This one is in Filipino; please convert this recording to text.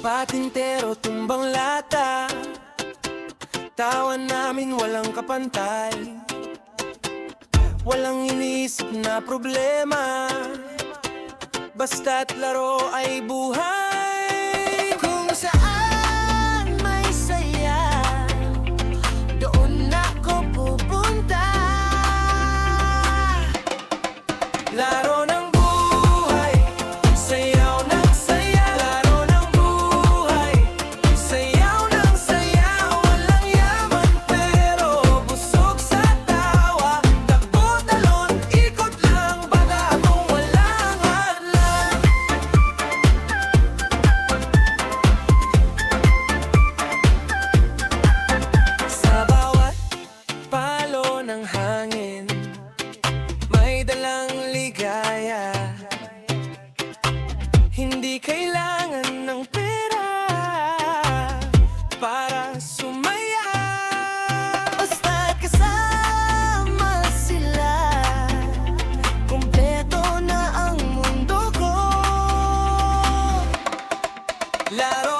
Patintero, tumbang lata, tawa namin walang kapantay. Walang iniisip na problema, basta't laro ay buhay. Kung saan may saya, doon ako pupunta. Laro ng buhay, sayaw ng saya. Laro ng buhay, sayaw ng saya. Walang yaman pero busog sa tawa. Takbo, talon, ikot lang, baga akong walang hadlang. Sa bawat palo ng hangin, may dalang ligaya. Hindi kailangan ng pera para sumaya. Basta't kasama sila, kumpleto na ang mundo ko. Laro